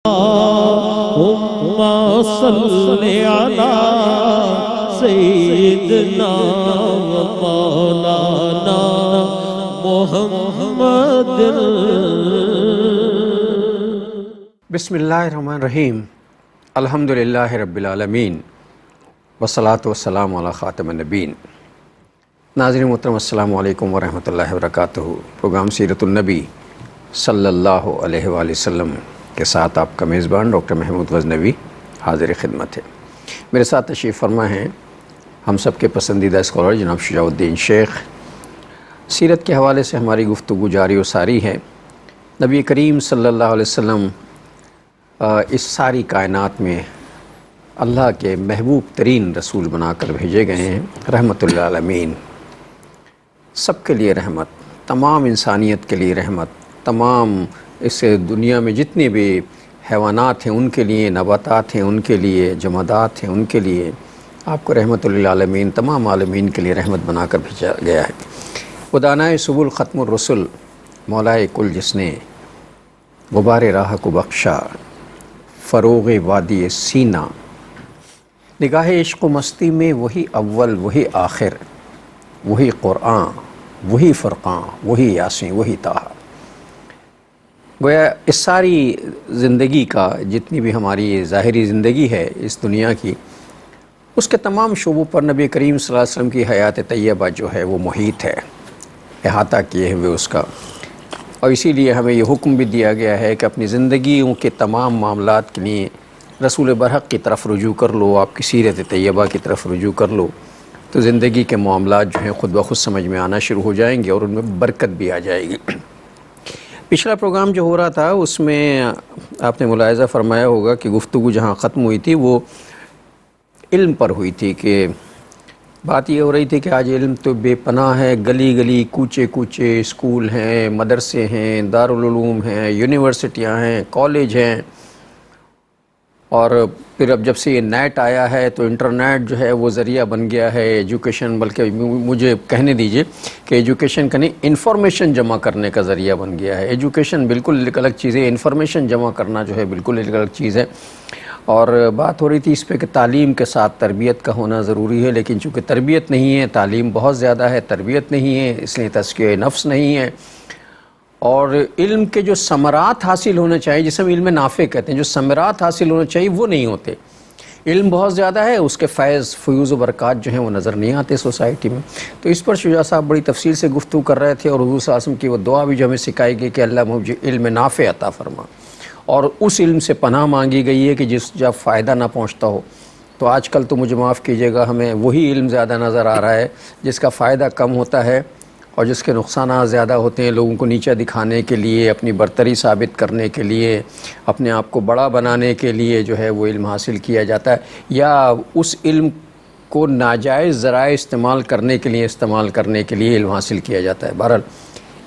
اللهم صل على سيدنا ومولانا محمد. بسم اللہ الرحمن الرحیم. الحمدللہ رب العالمین والصلاة والسلام علی خاتم النبیین. ناظرین محترم السلام علیکم ورحمۃ اللہ وبرکاتہ. پروگرام سیرت النبی صلی اللہ علیہ وآلہ وسلم کے ساتھ آپ کا میزبان ڈاکٹر محمود غزنوی حاضر خدمت ہے. میرے ساتھ تشریف فرما ہیں ہم سب کے پسندیدہ اسکالر جناب شجاع الدین شیخ. سیرت کے حوالے سے ہماری گفتگو جاری و ساری ہے. نبی کریم صلی اللہ علیہ وسلم اس ساری کائنات میں اللہ کے محبوب ترین رسول بنا کر بھیجے گئے ہیں. رحمت للعالمین، سب کے لیے رحمت، تمام انسانیت کے لیے رحمت، تمام اس دنیا میں جتنے بھی حیوانات ہیں ان کے لیے، نباتات ہیں ان کے لیے، جمادات ہیں ان کے لیے آپ کو رحمت للعالمین تمام عالمین کے لیے رحمت بنا کر بھیجا گیا ہے. وہ دانائے سبل ختم الرسل مولائے کل جس نے غبار راہ کو بخشا، فروغ وادی سینہ، نگاہ عشق و مستی میں وہی اول وہی آخر، وہی قرآن وہی فرقان وہی یاسین وہی طٰہٰ. گویا اس ساری زندگی کا جتنی بھی ہماری ظاہری زندگی ہے اس دنیا کی، اس کے تمام شعبوں پر نبی کریم صلی اللہ علیہ وسلم کی حیات طیبہ جو ہے وہ محیط ہے، احاطہ کیے ہوئے اس کا. اور اسی لیے ہمیں یہ حکم بھی دیا گیا ہے کہ اپنی زندگیوں کے تمام معاملات کے لیے رسول برحق کی طرف رجوع کر لو، آپ کی سیرت طیبہ کی طرف رجوع کر لو، تو زندگی کے معاملات جو ہیں خود بخود سمجھ میں آنا شروع ہو جائیں گے اور ان میں برکت بھی آ جائے گی. پچھلا پروگرام جو ہو رہا تھا اس میں آپ نے ملاحظہ فرمایا ہوگا کہ گفتگو جہاں ختم ہوئی تھی وہ علم پر ہوئی تھی. کہ بات یہ ہو رہی تھی کہ آج علم تو بے پناہ ہے، گلی گلی کوچے کوچے اسکول ہیں، مدرسے ہیں، دارالعلوم ہیں، یونیورسٹیاں ہیں، کالج ہیں. اور پھر اب جب سے یہ نیٹ آیا ہے تو انٹرنیٹ جو ہے وہ ذریعہ بن گیا ہے ایجوکیشن، بلکہ مجھے کہنے دیجئے کہ ایجوکیشن کا نہیں، انفارمیشن جمع کرنے کا ذریعہ بن گیا ہے. ایجوکیشن بالکل ایک الگ چیز ہے، انفارمیشن جمع کرنا جو ہے بالکل ایک الگ چیز ہے. اور بات ہو رہی تھی اس پہ کہ تعلیم کے ساتھ تربیت کا ہونا ضروری ہے، لیکن چونکہ تربیت نہیں ہے، تعلیم بہت زیادہ ہے، تربیت نہیں ہے، اس لیے تزکیہ نفس نہیں ہے. اور علم کے جو ثمرات حاصل ہونے چاہیے، جسے ہم علم نافع کہتے ہیں، جو ثمرات حاصل ہونے چاہیے وہ نہیں ہوتے. علم بہت زیادہ ہے، اس کے فیوز و برکات جو ہیں وہ نظر نہیں آتے سوسائٹی میں. تو اس پر شجاع صاحب بڑی تفصیل سے گفتگو کر رہے تھے، اور حضور صلی اللہ علیہ وسلم کی وہ دعا بھی جو ہمیں سکھائی گئی کہ اللہ مجھے علم نافع عطا فرما، اور اس علم سے پناہ مانگی گئی ہے کہ جب فائدہ نہ پہنچتا ہو. تو آج کل تو مجھے معاف کیجیے گا ہمیں وہی علم زیادہ نظر آ رہا ہے جس کا فائدہ کم ہوتا ہے اور جس کے نقصانات زیادہ ہوتے ہیں. لوگوں کو نیچا دکھانے کے لیے، اپنی برتری ثابت کرنے کے لیے، اپنے آپ کو بڑا بنانے کے لیے جو ہے وہ علم حاصل کیا جاتا ہے، یا اس علم کو ناجائز ذرائع استعمال کرنے کے لیے علم حاصل کیا جاتا ہے. بہرحال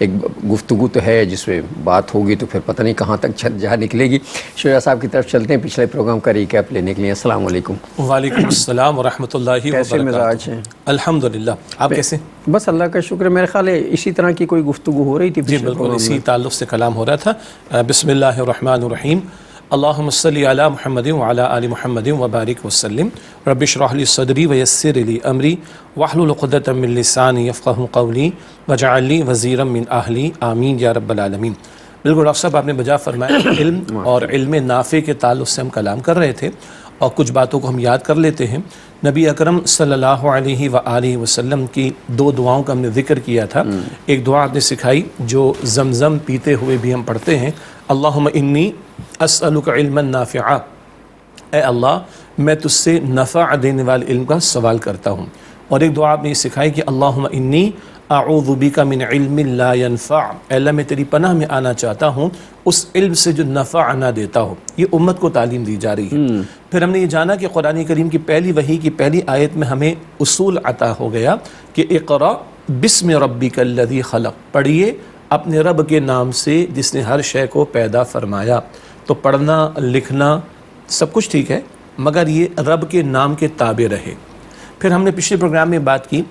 ایک گفتگو تو ہے جس میں بات ہوگی تو پھر پتہ نہیں کہاں تک جا نکلے گی. شجاع صاحب کی طرف چلتے ہیں پچھلے پروگرام کا ریکیپ لینے کے لیے. السلام علیکم. وعلیکم السلام ورحمۃ اللہ وبرکاتہ. کیسے مزاج ہیں؟ الحمدللہ. آپ کیسے؟ بس اللہ کا شکر ہے. میرے خیال ہے اسی طرح کی کوئی گفتگو ہو رہی تھی جی بالکل اسی تعلق سے کلام ہو رہا تھا. بسم اللہ الرحمن الرحیم. اللہم صلی علی محمد وعلی آل محمد وبارک وسلم. رب اشرح لی صدری ویسر لی امری واحلل عقدۃ من لسانی یفقہوا قولی واجعل لی وزیرا من اہلی آمین یا رب العالمین. بالکل ڈاکٹر صاحب آپ نے بجا فرمایا. علم اور علم نافع کے تعلق سے ہم کلام کر رہے تھے اور کچھ باتوں کو ہم یاد کر لیتے ہیں. نبی اکرم صلی اللہ علیہ وآلہ وسلم کی دو دعاؤں کا ہم نے ذکر کیا تھا. ایک دعا آپ نے سکھائی جو زمزم پیتے ہوئے بھی ہم پڑھتے ہیں، اللہم انی اسألک علما نافعا، اے اللہ میں تجھ سے نفع دینے والے علم کا سوال کرتا ہوں. اور ایک دعا آپ نے یہ سکھائی کہ اللہم انی اعوذ بک من علم لا ينفع، اے اللہ میں تیری پناہ میں آنا چاہتا ہوں اس علم سے جو نفع نہ دیتا ہو. یہ امت کو تعلیم دی جا رہی ہے. پھر ہم نے یہ جانا کہ قرآن کریم کی پہلی وحی کی پہلی آیت میں ہمیں اصول عطا ہو گیا کہ اقرأ بسم ربک الذی خلق، پڑھیے اپنے رب کے نام سے جس نے ہر شے کو پیدا فرمایا. تو پڑھنا لکھنا سب کچھ ٹھیک ہے مگر یہ رب کے نام کے تابع رہے. پھر ہم نے پچھلے پروگرام میں بات کی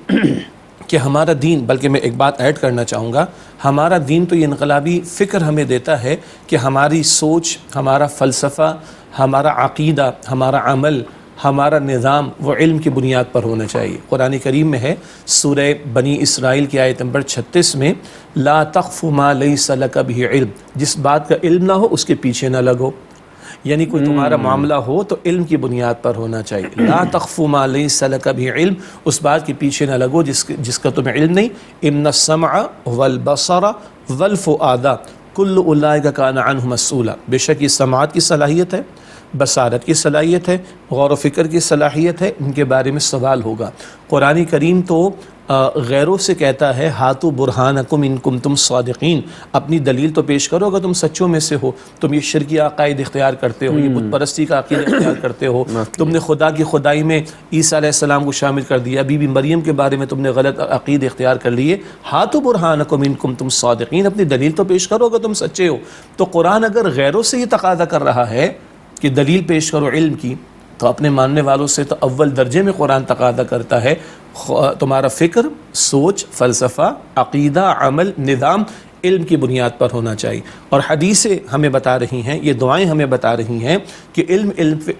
کہ ہمارا دین، بلکہ میں ایک بات ایڈ کرنا چاہوں گا، ہمارا دین تو یہ انقلابی فکر ہمیں دیتا ہے کہ ہماری سوچ، ہمارا فلسفہ، ہمارا عقیدہ، ہمارا عمل، ہمارا نظام وہ علم کی بنیاد پر ہونا چاہیے۔ قرآن کریم میں ہے سورہ بنی اسرائیل کی آیت نمبر 36 میں، لا تخف ما لیس لک بہ علم، جس بات کا علم نہ ہو اس کے پیچھے نہ لگو۔ یعنی کوئی تمہارا معاملہ ہو تو علم کی بنیاد پر ہونا چاہیے۔ لا تخف ما لیس لک بہ علم، اس بات کے پیچھے نہ لگو جس کا تمہیں علم نہیں۔ ان السمع والبصر والفؤاد کل اولئک کان عنہ مسئولا، بے شک یہ سماعت کی صلاحیت ہے، بصارت کی صلاحیت ہے، غور و فکر کی صلاحیت ہے، ان کے بارے میں سوال ہوگا۔ قرآن کریم تو غیروں سے کہتا ہے ہاتو برہانکم ان کنتم صادقین، اپنی دلیل تو پیش کرو اگر تم سچوں میں سے ہو۔ تم یہ شرکی عقائد اختیار کرتے ہو، یہ بت پرستی کا عقیدہ اختیار کرتے ہو، تم نے خدا کی خدائی میں عیسیٰ علیہ السلام کو شامل کر دیا، بی بی مریم کے بارے میں تم نے غلط عقید اختیار کر لیے۔ ہاتو برہانکم ان کنتم صادقین، اپنی دلیل تو پیش کرو اگر تم سچے ہو۔ تو قرآن اگر غیروں سے یہ تقاضا کر رہا ہے کہ دلیل پیش کرو علم کی، تو اپنے ماننے والوں سے تو اول درجے میں قرآن تقاضا کرتا ہے تمہارا فکر، سوچ، فلسفہ، عقیدہ، عمل، نظام علم کی بنیاد پر ہونا چاہیے۔ اور حدیثیں ہمیں بتا رہی ہیں، یہ دعائیں ہمیں بتا رہی ہیں کہ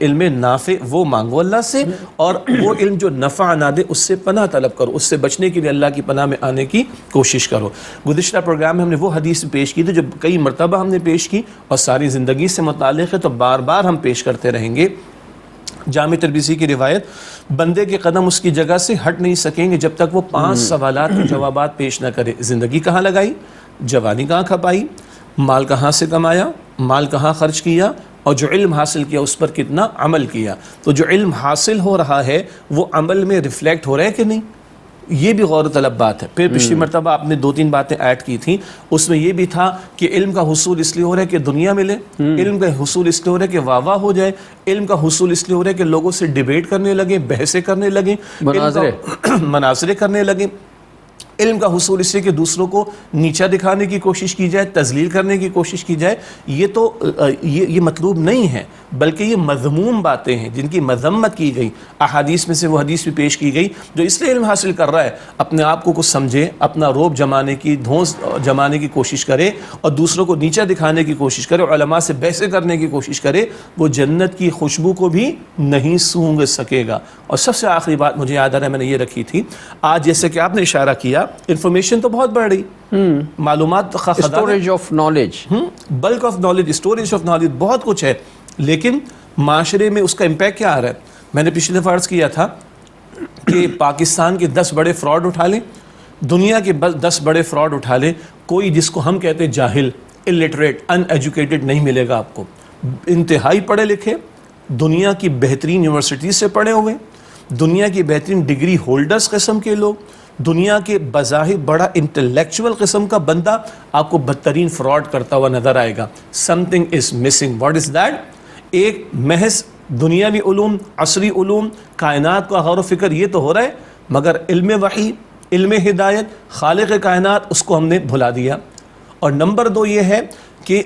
علم نافع وہ مانگو اللہ سے، اور وہ علم جو نفع نہ دے اس سے پناہ طلب کرو، اس سے بچنے کے لیے اللہ کی پناہ میں آنے کی کوشش کرو۔ گزشتہ پروگرام میں ہم نے وہ حدیث پیش کی تھی جو کئی مرتبہ ہم نے پیش کی اور ساری زندگی سے متعلق ہے، تو بار بار ہم پیش کرتے رہیں گے۔ جامع ترمذی کی روایت، بندے کے قدم اس کی جگہ سے ہٹ نہیں سکیں گے جب تک وہ 5 سوالات کے جوابات پیش نہ کرے۔ زندگی کہاں لگائی، جوانی کہاں کھپائی، مال کہاں سے کمایا، مال کہاں خرچ کیا، اور جو علم حاصل کیا اس پر کتنا عمل کیا۔ تو جو علم حاصل ہو رہا ہے وہ عمل میں ریفلیکٹ ہو رہا ہے کہ نہیں، یہ بھی غور طلب بات ہے۔ پھر پچھلی مرتبہ آپ نے 2-3 باتیں ایڈ کی تھیں، اس میں یہ بھی تھا کہ علم کا حصول اس لیے ہو رہا ہے کہ دنیا ملے، علم کا حصول اس لیے ہو رہا ہے کہ واہ واہ ہو جائے، علم کا حصول اس لیے ہو رہا ہے کہ لوگوں سے ڈیبیٹ کرنے لگیں، بحثیں کرنے لگیں، مناظرے کرنے لگیں۔ علم کا حصول اس لیے کہ دوسروں کو نیچا دکھانے کی کوشش کی جائے، تذلیل کرنے کی کوشش کی جائے۔ یہ تو یہ مطلوب نہیں ہے، بلکہ یہ مذموم باتیں ہیں جن کی مذمت کی گئی۔ احادیث میں سے وہ حدیث بھی پیش کی گئی جو اس لیے علم حاصل کر رہا ہے اپنے آپ کو کچھ سمجھے، اپنا روب جمانے کی، دھونس جمانے کی کوشش کرے اور دوسروں کو نیچا دکھانے کی کوشش کرے، علماء سے بحثیں کرنے کی کوشش کرے، وہ جنت کی خوشبو کو بھی نہیں سونگھ سکے گا۔ اور سب سے آخری بات مجھے یاد آ رہا ہے، میں نے یہ رکھی تھی آج، جیسے کہ آپ نے اشارہ کیا، انفارمیشن تو بہت بڑھ رہی، معلومات کا خزانہ، storage of knowledge, bulk of knowledge, storage of knowledge, بہت کچھ ہے، لیکن معاشرے میں اس کا امپیکٹ کیا آ رہا ہے؟ میں نے پچھلے دفعہ عرض کیا تھا کہ پاکستان کے 10 بڑے فراڈ اٹھا لیں، دنیا کے 10 بڑے فراڈ اٹھا لیں، کوئی جس کو ہم کہتے ہیں جاہل، الٹریٹ، ان ایجوکیٹڈ نہیں ملے گا آپ کو۔ انتہائی پڑھے لکھے، دنیا کی بہترین یونیورسٹی سے پڑھے ہوئے، دنیا کی بہترین ڈگری ہولڈرز قسم کے لوگ، دنیا کے بظاہر بڑا انٹلیکچوئل قسم کا بندہ آپ کو بدترین فراڈ کرتا ہوا نظر آئے گا۔ Something is missing, what is that? ایک محض دنیاوی علوم، عصری علوم، کائنات کا غور و فکر یہ تو ہو رہا ہے، مگر علم وحی، علم ہدایت، خالق کائنات، اس کو ہم نے بھلا دیا۔ اور نمبر 2 یہ ہے کہ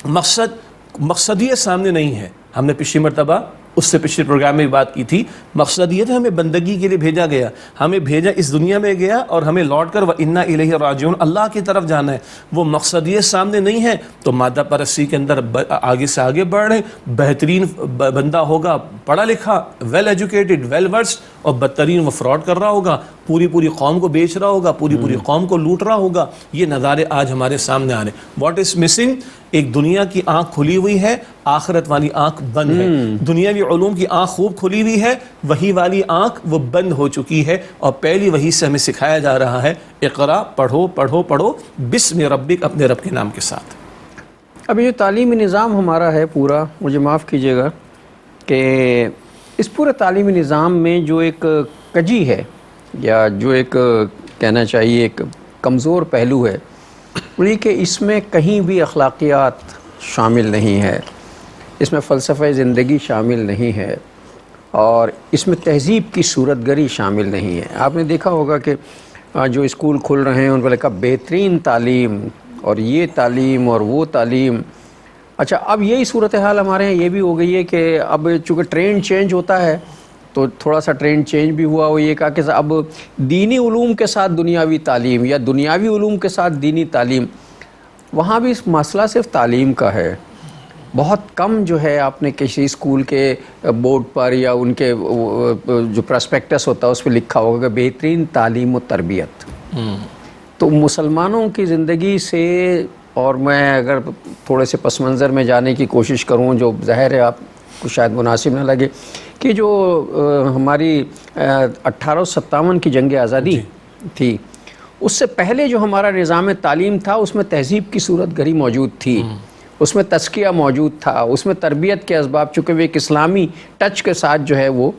مقصدیت سامنے نہیں ہے۔ ہم نے پچھلی مرتبہ، اس سے پچھلے پروگرام میں بھی بات کی تھی، مقصدیت ہمیں بندگی کے لیے بھیجا گیا، ہمیں بھیجا اس دنیا میں گیا اور ہمیں لوٹ کر وَإِنَّا إِلَيْهِ رَاجِعُونَ اللہ کی طرف جانا ہے۔ وہ مقصدیت سامنے نہیں ہے تو مادہ پرستی کے اندر آگے سے آگے بڑھ رہے ہیں۔ بہترین بندہ ہوگا پڑھا لکھا، ویل ایجوکیٹڈ، ویل ورسڈ، اور بدترین وہ فراڈ کر رہا ہوگا، پوری قوم کو بیچ رہا ہوگا، پوری قوم کو لوٹ رہا ہوگا۔ یہ نظارے آج ہمارے سامنے آ رہے ہیں۔ What is missing? ایک دنیا کی آنکھ کھلی ہوئی ہے، آخرت والی آنکھ بند ہے۔ دنیاوی علوم کی آنکھ خوب کھلی ہوئی ہے، وحی والی آنکھ وہ بند ہو چکی ہے، اور پہلی وحی سے ہمیں سکھایا جا رہا ہے اقرا، پڑھو پڑھو پڑھو بسم ربک، اپنے رب کے نام کے ساتھ۔ اب یہ تعلیمی نظام ہمارا ہے پورا، مجھے معاف کیجیے گا کہ اس پورے تعلیمی نظام میں جو ایک کجی ہے، یا جو ایک کہنا چاہیے ایک کمزور پہلو ہے، وہ یہ کہ اس میں کہیں بھی اخلاقیات شامل نہیں ہے، اس میں فلسفہ زندگی شامل نہیں ہے، اور اس میں تہذیب کی صورت گری شامل نہیں ہے۔ آپ نے دیکھا ہوگا کہ جو اسکول کھل رہے ہیں ان کو لکھا بہترین تعلیم، اور یہ تعلیم اور وہ تعلیم۔ اچھا، اب یہی صورتحال ہمارے ہیں یہ بھی ہو گئی ہے کہ اب چونکہ ٹرینڈ چینج ہوتا ہے تو تھوڑا سا ٹرینڈ چینج بھی ہوا. وہ یہ کہا کہ اب دینی علوم کے ساتھ دنیاوی تعلیم یا دنیاوی علوم کے ساتھ دینی تعلیم. وہاں بھی مسئلہ صرف تعلیم کا ہے. بہت کم جو ہے آپ نے کسی اسکول کے بورڈ پر یا ان کے جو پراسپیکٹس ہوتا ہے اس پہ لکھا ہوگا کہ بہترین تعلیم و تربیت. تو مسلمانوں کی زندگی سے، اور میں اگر تھوڑے سے پس منظر میں جانے کی کوشش کروں، جو ظاہر ہے آپ کو شاید مناسب نہ لگے، کہ جو ہماری 1857 کی جنگ آزادی تھی، اس سے پہلے جو ہمارا نظام تعلیم تھا اس میں تہذیب کی صورت گری موجود تھی، اس میں تزکیہ موجود تھا، اس میں تربیت کے اسباب، چونکہ وہ ایک اسلامی ٹچ کے ساتھ جو ہے وہ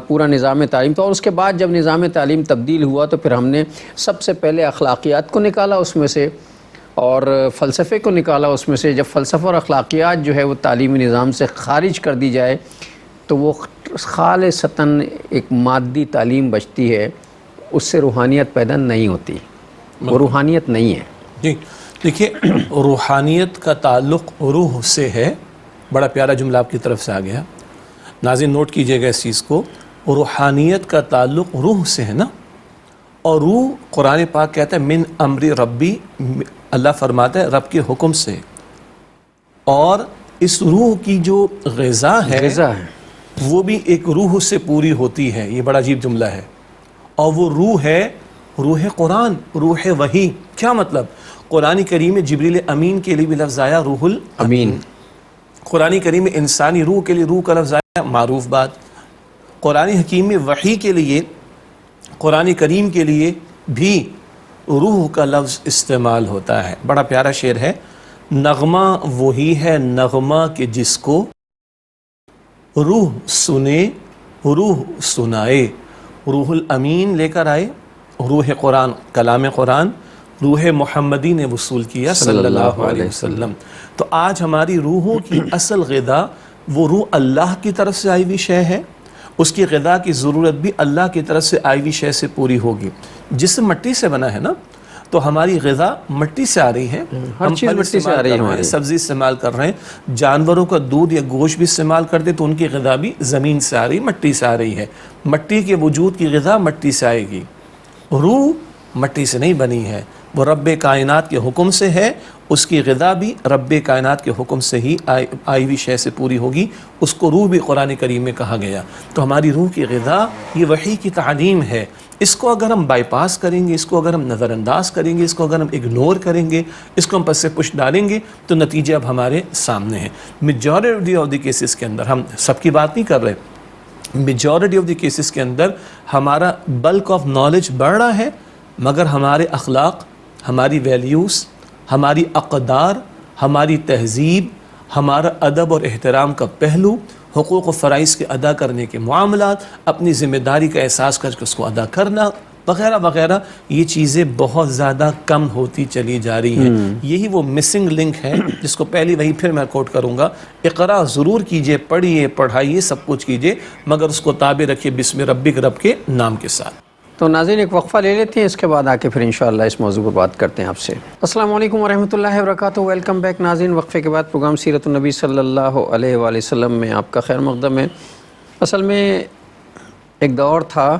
پورا نظام تعلیم تھا. اور اس کے بعد جب نظام تعلیم تبدیل ہوا تو پھر ہم نے سب سے پہلے اخلاقیات کو نکالا اس میں سے، اور فلسفے کو نکالا اس میں سے. جب فلسفہ اور اخلاقیات جو ہے وہ تعلیمی نظام سے خارج کر دی جائے تو وہ خالصتاً ایک مادی تعلیم بچتی ہے، اس سے روحانیت پیدا نہیں ہوتی. وہ روحانیت نہیں ہے. جی دیکھیے، روحانیت کا تعلق روح سے ہے. بڑا پیارا جملہ آپ کی طرف سے آ گیا. ناظرین نوٹ کیجئے گا اس چیز کو. روحانیت کا تعلق روح سے ہے نا، اور روح قرآن پاک کہتا ہے من امر ربی، اللہ فرماتا ہے رب کے حکم سے. اور اس روح کی جو غذا ہے وہ بھی ایک روح سے پوری ہوتی ہے. یہ بڑا عجیب جملہ ہے. اور وہ روح ہے روح قرآن، روح وحی. کیا مطلب؟ قرآن کریم میں جبریل امین کے لیے بھی لفظ آیا روح الامین. قرآن کریم میں انسانی روح کے لیے روح کا لفظ آیا، معروف بات. قرآن حکیم میں وحی کے لیے، قرآن کریم کے لیے بھی روح کا لفظ استعمال ہوتا ہے. بڑا پیارا شعر ہے، نغمہ وہی ہے نغمہ کہ جس کو روح سنے روح سنائے. روح الامین لے کر آئے، روح قرآن، کلام قرآن، روح محمدی نے وصول کیا صلی اللہ علیہ وسلم. تو آج ہماری روحوں کی اصل غذا وہ روح اللہ کی طرف سے آئی ہوئی شے ہے. اس کی غذا کی ضرورت بھی اللہ کی طرف سے آئی ہوئی شے سے پوری ہوگی. جسم مٹی سے بنا ہے نا، تو ہماری غذا مٹی سے آ رہی ہے. ہر چیز مٹی سے آ رہی ہے ہماری. سبزی استعمال کر رہے ہیں، جانوروں کا دودھ یا گوشت بھی استعمال کرتے تو ان کی غذا بھی زمین سے آ رہی، مٹی سے آ رہی ہے. مٹی کے وجود کی غذا مٹی سے آئے گی. روح مٹی سے نہیں بنی ہے، وہ رب کائنات کے حکم سے ہے. اس کی غذا بھی رب کائنات کے حکم سے ہی آئی ہوئی شے سے پوری ہوگی. اس کو روح بھی قرآن کریم میں کہا گیا. تو ہماری روح کی غذا یہ وحی کی تعلیم ہے. اس کو اگر ہم بائی پاس کریں گے، اس کو اگر ہم نظر انداز کریں گے، اس کو اگر ہم اگنور کریں گے، اس کو ہم پس سے پش ڈالیں گے، تو نتیجے اب ہمارے سامنے ہیں. میجورٹی آف دی کیسز کے اندر، ہم سب کی بات نہیں کر رہے، میجورٹی آف دی کیسز کے اندر ہمارا بلک آف نالج بڑھ رہا ہے، مگر ہمارے اخلاق، ہماری ویلیوز، ہماری اقدار، ہماری تہذیب، ہمارا ادب اور احترام کا پہلو، حقوق و فرائض کے ادا کرنے کے معاملات، اپنی ذمہ داری کا احساس کر کے اس کو ادا کرنا وغیرہ وغیرہ، یہ چیزیں بہت زیادہ کم ہوتی چلی جا رہی ہیں. یہی وہ مسنگ لنک ہے جس کو پہلی وہی پھر میں کوٹ کروں گا، اقرا ضرور کیجئے، پڑھیے، پڑھائیے، سب کچھ کیجئے، مگر اس کو تابع رکھیے بسم ربک، رب کے نام کے ساتھ. تو ناظرین ایک وقفہ لے لیتے ہیں، اس کے بعد آ کے پھر انشاءاللہ اس موضوع پر بات کرتے ہیں آپ سے. السلام علیکم ورحمۃ اللہ وبرکاتہ. ویلکم بیک ناظرین. وقفے کے بعد پروگرام سیرت النبی صلی اللہ علیہ وآلہ وسلم میں آپ کا خیر مقدم ہے. اصل میں ایک دور تھا،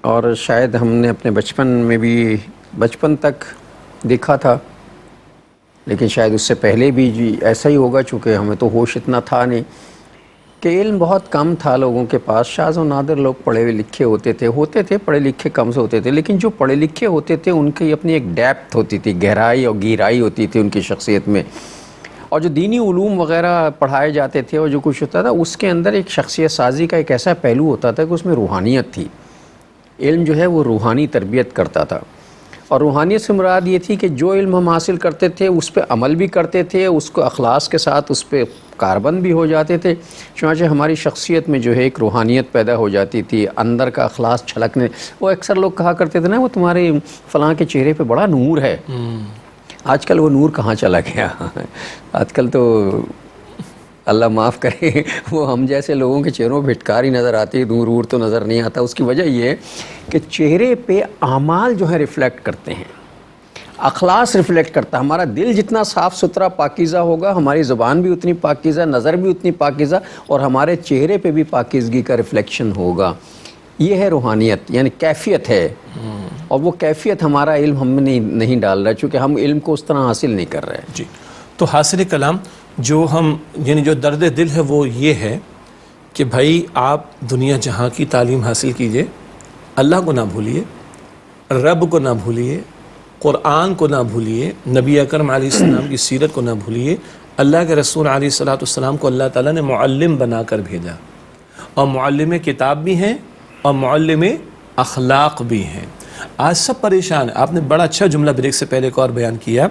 اور شاید ہم نے اپنے بچپن میں بھی بچپن تک دیکھا تھا، لیکن شاید اس سے پہلے بھی جی ایسا ہی ہوگا، چونکہ ہمیں تو ہوش اتنا تھا نہیں، کہ علم بہت کم تھا لوگوں کے پاس. شاذ و نادر لوگ پڑھے ہوئے لکھے ہوتے تھے، پڑھے لکھے کم سے ہوتے تھے، لیکن جو پڑھے لکھے ہوتے تھے ان کی اپنی ایک ڈیپتھ ہوتی تھی، گہرائی اور گہرائی ہوتی تھی ان کی شخصیت میں. اور جو دینی علوم وغیرہ پڑھائے جاتے تھے اور جو کچھ ہوتا تھا، اس کے اندر ایک شخصیت سازی کا ایک ایسا پہلو ہوتا تھا کہ اس میں روحانیت تھی. علم جو ہے وہ روحانی تربیت کرتا تھا. اور روحانیت سے مراد یہ تھی کہ جو علم ہم حاصل کرتے تھے اس پہ عمل بھی کرتے تھے، اس کو اخلاص کے ساتھ اس پہ کاربند بھی ہو جاتے تھے. چنانچہ ہماری شخصیت میں جو ہے ایک روحانیت پیدا ہو جاتی تھی، اندر کا اخلاص چھلکنے. وہ اکثر لوگ کہا کرتے تھے نا، وہ تمہارے فلاں کے چہرے پہ بڑا نور ہے. آج کل وہ نور کہاں چلا گیا؟ آج کل تو اللہ معاف کرے، وہ ہم جیسے لوگوں کے چہروں پہ پھٹکار ہی نظر آتی ہے، نور تو نظر نہیں آتا. اس کی وجہ یہ ہے کہ چہرے پہ اعمال جو ہے ریفلیکٹ کرتے ہیں. اخلاص ریفلیکٹ کرتا ہے. ہمارا دل جتنا صاف ستھرا پاکیزہ ہوگا ہماری زبان بھی اتنی پاکیزہ, نظر بھی اتنی پاکیزہ, اور ہمارے چہرے پہ بھی پاکیزگی کا ریفلیکشن ہوگا. یہ ہے روحانیت, یعنی کیفیت ہے, اور وہ کیفیت ہمارا علم ہم نہیں ڈال رہا, چونکہ ہم علم کو اس طرح حاصل نہیں کر رہے. جی, تو حاصل کلام جو ہم یعنی جو درد دل ہے وہ یہ ہے کہ بھائی آپ دنیا جہاں کی تعلیم حاصل کیجئے, اللہ کو نہ بھولیے, رب کو نہ بھولیے, قرآن کو نہ بھولیے, نبی اکرم علیہ السلام کی سیرت کو نہ بھولیے. اللہ کے رسول علیہ الصلوۃ والسلام کو اللہ تعالیٰ نے معلم بنا کر بھیجا, اور معلم کتاب بھی ہیں اور معلم اخلاق بھی ہیں. آج سب پریشان ہیں. آپ نے بڑا اچھا جملہ بریک سے پہلے ایک اور بیان کیا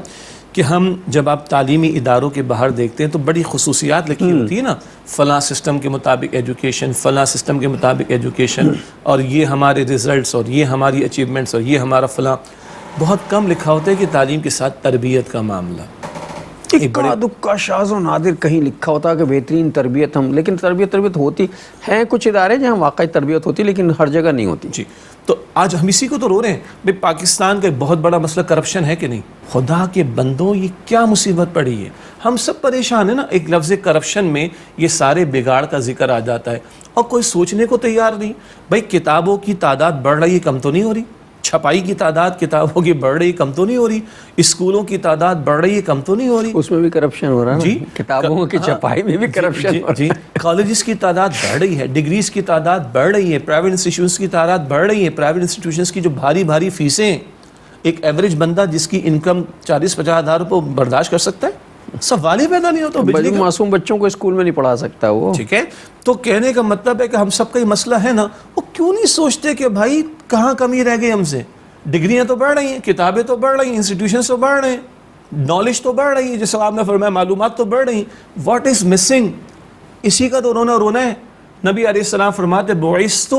کہ ہم جب آپ تعلیمی اداروں کے باہر دیکھتے ہیں تو بڑی خصوصیات لکھی ہوتی ہے نا, فلاں سسٹم کے مطابق ایجوکیشن, فلاں سسٹم کے مطابق ایجوکیشن, اور یہ ہمارے ریزلٹس, اور یہ ہماری اچیومنٹس, اور یہ ہمارا فلاں. بہت کم لکھا ہوتا ہے کہ تعلیم کے ساتھ تربیت کا معاملہ. اکا دکا شاذ و نادر کہیں لکھا ہوتا ہے کہ بہترین تربیت ہم, لیکن تربیت ہوتی ہیں کچھ ادارے جہاں واقعی تربیت ہوتی, لیکن ہر جگہ نہیں ہوتی. جی, تو آج ہم اسی کو تو رو رہے ہیں. بھائی پاکستان کا ایک بہت بڑا مسئلہ کرپشن ہے کہ نہیں؟ خدا کے بندوں یہ کیا مصیبت پڑی ہے, ہم سب پریشان ہیں نا. ایک لفظ کرپشن میں یہ سارے بگاڑ کا ذکر آ جاتا ہے, اور کوئی سوچنے کو تیار نہیں. بھائی کتابوں کی تعداد بڑھ رہی ہے, کم تو نہیں ہو رہی. چھپائی کی تعداد کتابوں کی بڑھ رہی ہے, کم تو نہیں ہو رہی. اسکولوں کی تعداد بڑھ رہی ہے, کم تو نہیں ہو رہی. اس میں بھی کرپشن ہو رہا ہے. جی, کتابوں کی چھپائی میں بھی کرپشن. جی, کالجز کی تعداد بڑھ رہی ہے, ڈگریز کی تعداد بڑھ رہی ہے, پرائیویٹ انسٹیٹیوشنز کی تعداد بڑھ رہی ہے. پرائیویٹ انسٹیٹیوشنز کی جو بھاری فیسیں, ایک ایوریج بندہ جس کی انکم 40-50 ہزار روپے برداشت کر سکتا ہے, سوال ہی پیدا نہیں ہوتا. معصوم بچوں کو اسکول میں نہیں پڑھا سکتا وہ. ٹھیک ہے, تو کہنے کا مطلب ہے کہ ہم سب کا یہ مسئلہ ہے نا, وہ کیوں نہیں سوچتے کہ بھائی کہاں کمی رہ گئی ہم سے. ڈگریاں تو بڑھ رہی ہیں, کتابیں تو بڑھ رہی ہیں, انسٹیٹیوشنز تو بڑھ رہے ہیں, نالج تو بڑھ رہی ہے, جیسے آپ نے فرمایا معلومات تو بڑھ رہی ہیں. What is missing? اسی کا تو رونا ہے. نبی علیہ السلام فرماتے بعثت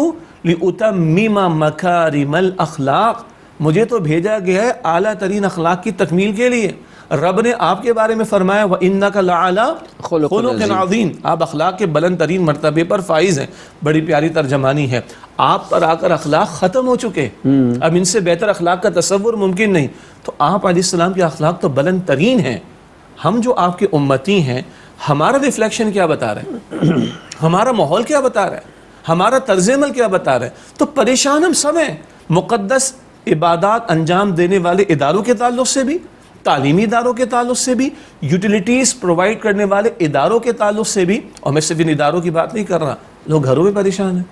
لأتمم مکارم الاخلاق, مجھے تو بھیجا گیا ہے اعلیٰ ترین اخلاق کی تکمیل کے لیے. رب نے آپ کے بارے میں فرمایا وَإِنَّكَ لَعَلَىٰ خُلُقٍ عَظِيمٍ, آپ اخلاق کے بلند ترین مرتبے پر فائز ہیں. بڑی پیاری ترجمانی ہے. آپ پر آ کر اخلاق ختم ہو چکے, اب ان سے بہتر اخلاق کا تصور ممکن نہیں. تو آپ علیہ السلام کے اخلاق تو بلند ترین ہیں. ہم جو آپ کے امتی ہیں, ہمارا ریفلیکشن کیا بتا رہا ہے, ہمارا ماحول کیا بتا رہا ہے, ہمارا طرز عمل کیا بتا رہا ہے. تو پریشان ہم سب ہیں, مقدس عبادات انجام دینے والے اداروں کے تعلق سے بھی, تعلیمی اداروں کے تعلق سے بھی, یوٹیلیٹیز پرووائڈ کرنے والے اداروں کے تعلق سے بھی. اور میں صرف ان اداروں کی بات نہیں کر رہا, لوگ گھروں میں پریشان ہیں.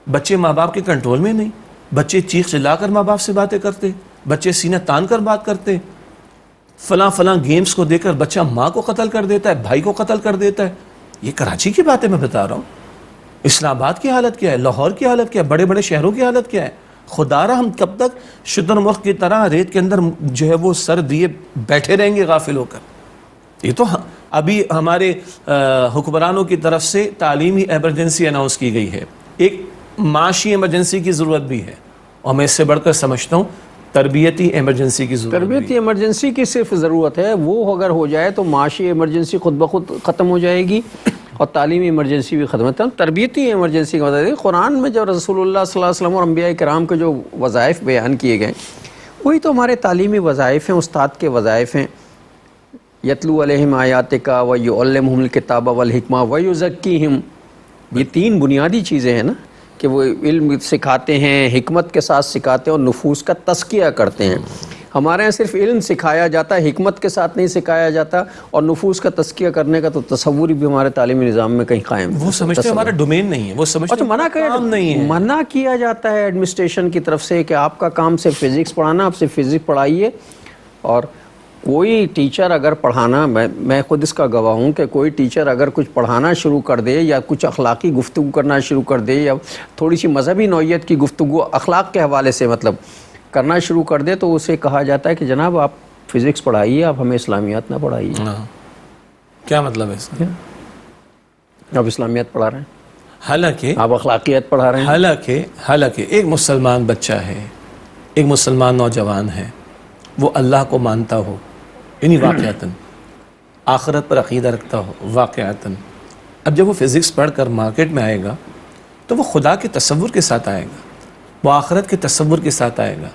بچے ماں باپ کے کنٹرول میں نہیں, بچے چیخ چلا کر ماں باپ سے باتیں کرتے, بچے سینہ تان کر بات کرتے. فلاں گیمز کو دیکھ کر بچہ ماں کو قتل کر دیتا ہے, بھائی کو قتل کر دیتا ہے. یہ کراچی کی باتیں میں بتا رہا ہوں. اسلام آباد کی حالت کیا ہے, لاہور کی حالت کیا ہے, بڑے بڑے شہروں کی حالت کیا ہے. خدا را ہم کب تک شتر مرغ کی طرح ریت کے اندر جو ہے وہ سر دیے بیٹھے رہیں گے غافل ہو کر. یہ تو ابھی ہمارے حکمرانوں کی طرف سے تعلیمی ایمرجنسی اناؤنس کی گئی ہے, ایک معاشی ایمرجنسی کی ضرورت بھی ہے, اور میں اس سے بڑھ کر سمجھتا ہوں تربیتی ایمرجنسی کی ضرورت. تربیتی ایمرجنسی کی صرف ضرورت ہے, وہ اگر ہو جائے تو معاشی ایمرجنسی خود بخود ختم ہو جائے گی, اور تعلیمی ایمرجنسی بھی ختم ہوتا ہے. تربیتی ایمرجنسی کا مطلب ہے قرآن میں جو رسول اللہ صلی اللہ علیہ وسلم اور انبیاء کرام کے جو وظائف بیان کیے گئے, وہی تو ہمارے تعلیمی وظائف ہیں, استاد کے وظائف ہیں. یتلو علیہم آیاتک ویعلمہم الکتاب والحکمہ ویزکیہم, یہ 3 بنیادی چیزیں ہیں نا, کہ وہ علم سکھاتے ہیں, حکمت کے ساتھ سکھاتے ہیں, اور نفوس کا تزکیہ کرتے ہیں. ہمارے یہاں صرف علم سکھایا جاتا ہے, حکمت کے ساتھ نہیں سکھایا جاتا, اور نفوس کا تزکیہ کرنے کا تو تصور بھی ہمارے تعلیمی نظام میں کہیں قائم. وہ سمجھتے ہیں ہمارا ڈومین نہیں ہے, وہ سمجھتے ہیں منع کیا جاتا ہے ایڈمنسٹریشن کی طرف سے کہ آپ کا کام سے فزکس پڑھانا, آپ سے فزکس پڑھائیے. اور کوئی ٹیچر اگر پڑھانا, میں خود اس کا گواہ ہوں کہ کوئی ٹیچر اگر کچھ پڑھانا شروع کر دے, یا کچھ اخلاقی گفتگو کرنا شروع کر دے, یا تھوڑی سی مذہبی نوعیت کی گفتگو اخلاق کے حوالے سے مطلب کرنا شروع کر دے, تو اسے کہا جاتا ہے کہ جناب آپ فزکس پڑھائیے, آپ ہمیں اسلامیات نہ پڑھائیے. کیا مطلب ہے اس کا؟ آپ اسلامیات پڑھا رہے ہیں, حالانکہ آپ اخلاقیات پڑھا رہے ہیں. حالانکہ ایک مسلمان بچہ ہے, ایک مسلمان نوجوان ہے, وہ اللہ کو مانتا ہو, یعنی واقعتاً آخرت پر عقیدہ رکھتا ہو واقعتاً, اب جب وہ فزکس پڑھ کر مارکیٹ میں آئے گا تو وہ خدا کے تصور کے ساتھ آئے گا, وہ آخرت کے تصور کے ساتھ آئے گا,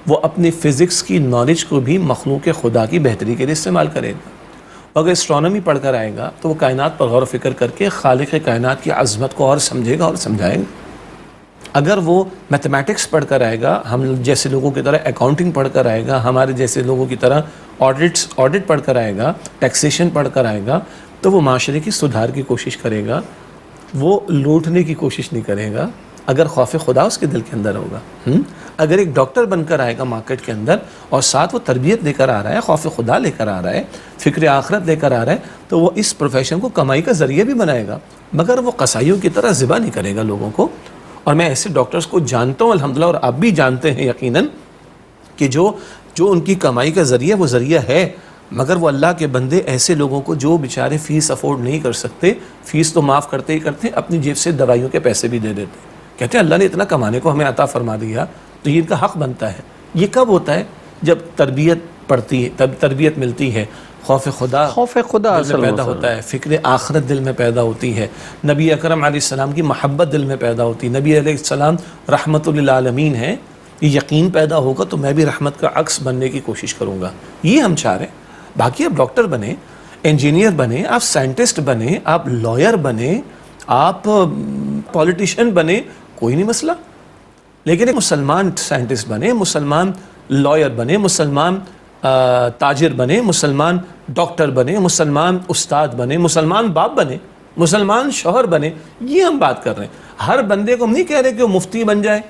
وہ اپنی فزکس کی نالج کو بھی مخلوق خدا کی بہتری کے لیے استعمال کرے گا. اگر اسٹرانومی پڑھ کر آئے گا تو وہ کائنات پر غور و فکر کر کے خالق کائنات کی عظمت کو اور سمجھے گا اور سمجھائے گا. اگر وہ میتھمیٹکس پڑھ کر آئے گا، ہم جیسے لوگوں کی طرح اکاؤنٹنگ پڑھ کر آئے گا، ہمارے جیسے لوگوں کی طرح آڈٹ پڑھ کر آئے گا، ٹیکسیشن پڑھ کر آئے گا، تو وہ معاشرے کی سدھار کی کوشش کرے گا، وہ لوٹنے کی کوشش نہیں کرے گا اگر خوف خدا اس کے دل کے اندر ہوگا. اگر ایک ڈاکٹر بن کر آئے گا مارکیٹ کے اندر اور ساتھ وہ تربیت لے کر آ رہا ہے، خوف خدا لے کر آ رہا ہے، فکر آخرت لے کر آ رہا ہے، تو وہ اس پروفیشن کو کمائی کا ذریعہ بھی بنائے گا، مگر وہ قصائیوں کی طرح ذبح نہیں کرے گا لوگوں کو. اور میں ایسے ڈاکٹرز کو جانتا ہوں الحمدللہ، اور آپ بھی جانتے ہیں یقیناً، کہ جو ان کی کمائی کا ذریعہ وہ ذریعہ ہے، مگر وہ اللہ کے بندے ایسے لوگوں کو جو بیچارے فیس افورڈ نہیں کر سکتے، فیس تو معاف کرتے ہی کرتے، اپنی جیب سے دوائیوں کے پیسے بھی دے دیتے. کہتے ہیں اللہ نے اتنا کمانے کو ہمیں عطا فرما دیا تو یہ ان کا حق بنتا ہے. یہ کب ہوتا ہے؟ جب تربیت پڑتی ہے، تب تربیت ملتی ہے، خوف خدا دل میں پیدا ہوتا ہے، فکر آخرت دل میں پیدا ہوتی ہے، نبی اکرم علیہ السلام کی محبت دل میں پیدا ہوتی ہے. نبی علیہ السلام رحمت للعالمین ہیں، یہ یقین پیدا ہوگا تو میں بھی رحمت کا عکس بننے کی کوشش کروں گا. یہ ہم چاہ رہے ہیں. باقی آپ ڈاکٹر بنیں، انجینئر بنیں، آپ سائنٹسٹ بنیں، آپ لائر بنیں، آپ پولیٹیشین بنیں، کوئی نہیں مسئلہ. لیکن ایک مسلمان سائنٹسٹ بنے، مسلمان لائر بنے، مسلمان تاجر بنے، مسلمان ڈاکٹر بنے، مسلمان استاد بنے، مسلمان باپ بنے، مسلمان شوہر بنے. یہ ہم بات کر رہے ہیں. ہر بندے کو ہم نہیں کہہ رہے کہ وہ مفتی بن جائے،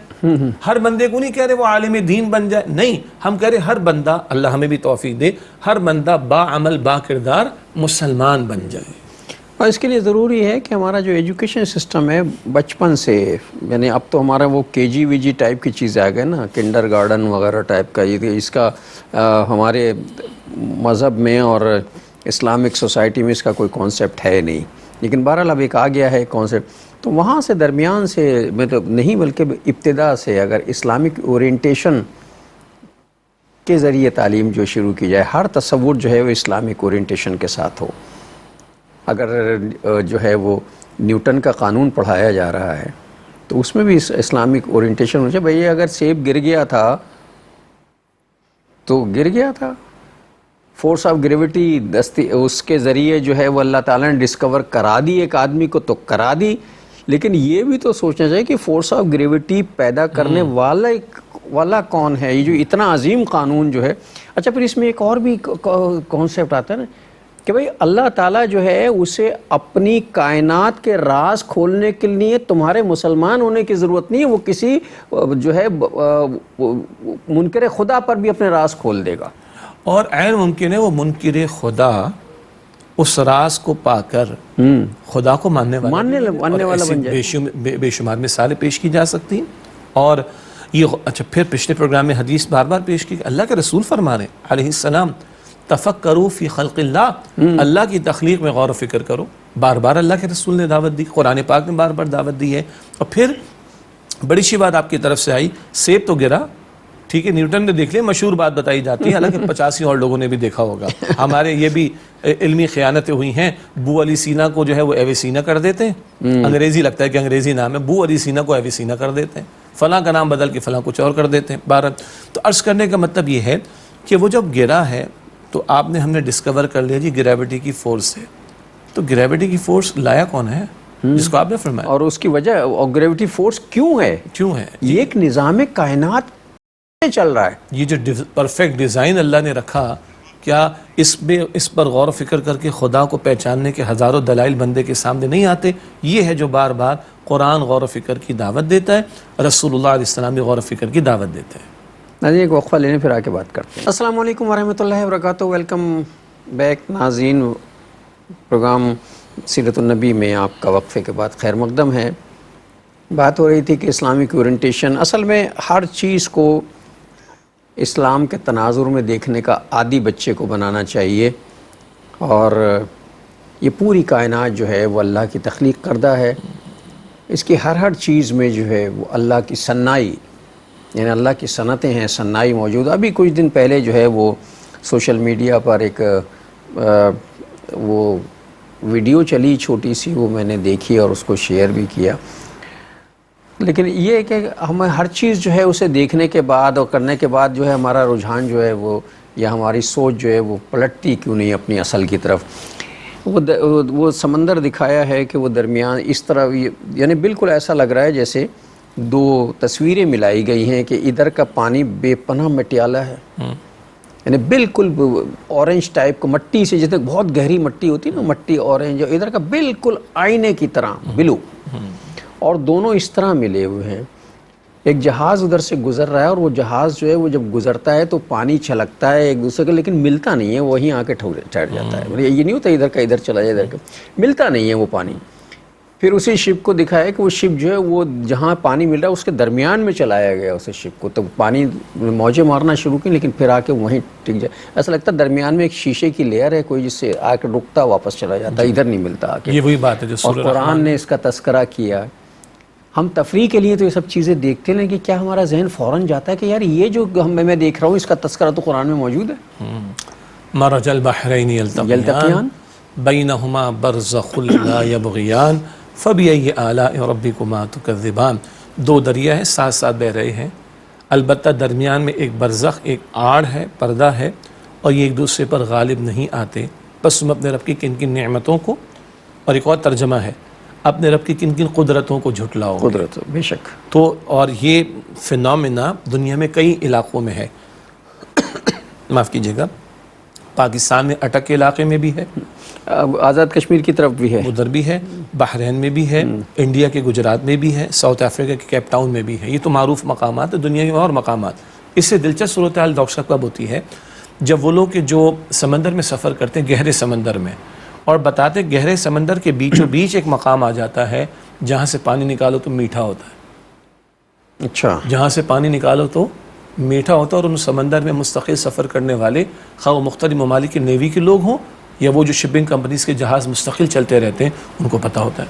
ہر بندے کو نہیں کہہ رہے وہ عالم دین بن جائے، نہیں، ہم کہہ رہے ہر بندہ، اللہ ہمیں بھی توفیق دے، ہر بندہ با عمل با کردار مسلمان بن جائے. اور اس کے لیے ضروری ہے کہ ہمارا جو ایجوکیشن سسٹم ہے بچپن سے، یعنی اب تو ہمارا وہ کے جی وی جی ٹائپ کی چیزیں آ گئے نا، کنڈر گارڈن وغیرہ ٹائپ کا، یہ اس کا ہمارے مذہب میں اور اسلامک سوسائٹی میں اس کا کوئی کانسیپٹ ہے نہیں. لیکن بہرحال اب ایک آ گیا ہے کانسیپٹ، تو وہاں سے درمیان سے مطلب نہیں بلکہ ابتدا سے اگر اسلامک اورینٹیشن کے ذریعے تعلیم جو شروع کی جائے، ہر تصور جو ہے وہ اسلامک اورینٹیشن کے ساتھ ہو. اگر جو ہے وہ نیوٹن کا قانون پڑھایا جا رہا ہے تو اس میں بھی اسلامک اورینٹیشن ہو جائے. بھئی اگر سیب گر گیا تھا تو گر گیا تھا، فورس آف گریویٹی اس کے ذریعے جو ہے وہ اللہ تعالیٰ نے ڈسکور کرا دی ایک آدمی کو تو کرا دی، لیکن یہ بھی تو سوچنا چاہیے کہ فورس آف گریویٹی پیدا کرنے والا کون ہے، یہ جو اتنا عظیم قانون جو ہے. اچھا پھر اس میں ایک اور بھی کانسیپٹ آتا ہے نا کہ بھئی اللہ تعالیٰ جو ہے اسے اپنی کائنات کے راز کھولنے کے لیے تمہارے مسلمان ہونے کی ضرورت نہیں ہے، وہ کسی جو ہے منکر خدا پر بھی اپنے راز کھول دے گا. اور عین ممکن ہے وہ منکر خدا اس راز کو پا کر خدا کو ماننے والا بن جائے. بے شمار مثالیں پیش کی جا سکتی ہیں. اور یہ اچھا پھر پچھلے پروگرام میں حدیث بار بار پیش کی، اللہ کے رسول فرما رہے ہیں علیہ السلام، تفکروا فی خلق اللہ، اللہ کی تخلیق میں غور و فکر کرو. بار بار اللہ کے رسول نے دعوت دی، قرآن پاک نے بار بار دعوت دی ہے. اور پھر بڑی سی بات آپ کی طرف سے آئی، سیب تو گرا، ٹھیک ہے، نیوٹن نے دیکھ لیا، مشہور بات بتائی جاتی ہے، حالانکہ 85 اور لوگوں نے بھی دیکھا ہوگا. ہمارے یہ بھی علمی خیانتیں ہوئی ہیں. بو علی سینا کو جو ہے وہ ایویسینا کر دیتے ہیں، انگریزی لگتا ہے کہ انگریزی نام ہے، بو علی سینا کو ایویسینا کر دیتے ہیں، فلاں کا نام بدل کے فلاں کچھ اور کر دیتے ہیں. تو عرض کرنے کا مطلب یہ ہے کہ وہ جب گرا ہے تو ہم نے ڈسکور کر لیا جی گریوٹی کی فورس ہے. تو گریوٹی کی فورس لایا کون ہے؟ جس کو آپ نے فرمایا، اور اس کی وجہ، اور گریوٹی فورس کیوں ہے؟ یہ ایک نظام کائنات چل رہا ہے. یہ جو پرفیکٹ ڈیزائن اللہ نے رکھا، کیا اس پر غور و فکر کر کے خدا کو پہچاننے کے ہزاروں دلائل بندے کے سامنے نہیں آتے؟ یہ ہے جو بار بار قرآن غور و فکر کی دعوت دیتا ہے، رسول اللہ علیہ السلام بھی غور و فکر کی دعوت دیتے ہیں. ناظرین ایک وقفہ لینے پھر آ کے بات کرتے ہیں. السلام علیکم ورحمۃ اللہ وبرکاتہ. ویلکم بیک ناظرین. پروگرام سیرت النبی میں آپ کا وقفے کے بعد خیر مقدم ہے. بات ہو رہی تھی کہ اسلامک اورینٹیشن، اصل میں ہر چیز کو اسلام کے تناظر میں دیکھنے کا عادی بچے کو بنانا چاہیے. اور یہ پوری کائنات جو ہے وہ اللہ کی تخلیق کردہ ہے. اس کی ہر چیز میں جو ہے وہ اللہ کی صنائی، یعنی اللہ کی صنعتیں ہیں، صنائی موجود. ابھی کچھ دن پہلے جو ہے وہ سوشل میڈیا پر ایک وہ ویڈیو چلی چھوٹی سی، وہ میں نے دیکھی اور اس کو شیئر بھی کیا. لیکن یہ ہے کہ ہمیں ہر چیز جو ہے اسے دیکھنے کے بعد اور کرنے کے بعد جو ہے ہمارا رجحان جو ہے وہ یا ہماری سوچ جو ہے وہ پلٹتی کیوں نہیں اپنی اصل کی طرف. وہ سمندر دکھایا ہے کہ وہ درمیان اس طرح یعنی بالکل ایسا لگ رہا ہے جیسے دو تصویریں ملائی گئی ہیں کہ ادھر کا پانی بے پناہ مٹیالہ ہے، یعنی بالکل اورنج ٹائپ کو مٹی سے، جیسے بہت گہری مٹی ہوتی ہے نا مٹی اورنج، ادھر کا بالکل آئینے کی طرح بلو، اور دونوں اس طرح ملے ہوئے ہیں. ایک جہاز ادھر سے گزر رہا ہے اور وہ جہاز جو ہے وہ جب گزرتا ہے تو پانی چھلکتا ہے ایک دوسرے کا، لیکن ملتا نہیں ہے، وہیں آ کے ٹھہر جاتا ہے. یہ نہیں ہوتا ادھر کا ادھر چلا جائے، ادھر کا ملتا نہیں ہے وہ پانی. پھر اسی شپ کو دکھایا کہ وہ شپ جو ہے وہ جہاں پانی مل رہا ہے اس کے درمیان میں چلایا گیا اسے شپ کو، تو پانی موجیں مارنا شروع کی لیکن پھر آ کے وہیں ٹک جائے. ایسا لگتا ہے درمیان میں ایک شیشے کی لیئر ہے کوئی، جس سے آ کے رکتا واپس چلا جاتا ہے، ادھر نہیں ملتا آ کے. یہ وہی بات ہے جو اور قرآن نے اس کا تذکرہ کیا. ہم تفریح کے لیے تو یہ سب چیزیں دیکھتے ہیں کہ کیا ہمارا ذہن فوراً جاتا ہے کہ یار یہ جو میں دیکھ رہا ہوں اس کا تذکرہ تو قرآن میں موجود ہے. مرج البحرین یلتقیان بینہما برزخ لا یبغیان فبأی آلاء ربکما تکذبان. دو دریا ہیں ساتھ ساتھ بہ رہے ہیں، البتہ درمیان میں ایک برزخ، ایک آڑ ہے، پردہ ہے، اور یہ ایک دوسرے پر غالب نہیں آتے. بس تم اپنے رب کی کن کن نعمتوں کو، اور ایک اور ترجمہ ہے اپنے رب کی کن کن قدرتوں کو جھٹلاؤ. قدرت بے شک. تو اور یہ فنومینا دنیا میں کئی علاقوں میں ہے. معاف کیجیے گا، پاکستان میں اٹک کے علاقے میں بھی ہے، آزاد کشمیر کی طرف بھی ہے، ادھر بھی ہے، بحرین میں بھی ہے، انڈیا کے گجرات میں بھی ہے، ساؤتھ افریقہ کے کیپ ٹاؤن میں بھی ہے. یہ تو معروف مقامات ہیں، دنیا میں اور مقامات. اس سے دلچسپ صورتحال ڈاکٹر صاحب کب ہوتی ہے جب وہ لوگ جو سمندر میں سفر کرتے ہیں، گہرے سمندر میں، اور بتاتے گہرے سمندر کے بیچوں بیچ ایک مقام آ جاتا ہے جہاں سے پانی نکالو تو میٹھا ہوتا ہے. اچھا، جہاں سے پانی نکالو تو میٹھا ہوتا ہے. اور ان سمندر میں مستقل سفر کرنے والے خواہ وہ مختلف ممالک کے نیوی کے لوگ ہوں یا وہ جو شپنگ کمپنیز کے جہاز مستقل چلتے رہتے ہیں، ان کو پتہ ہوتا ہے.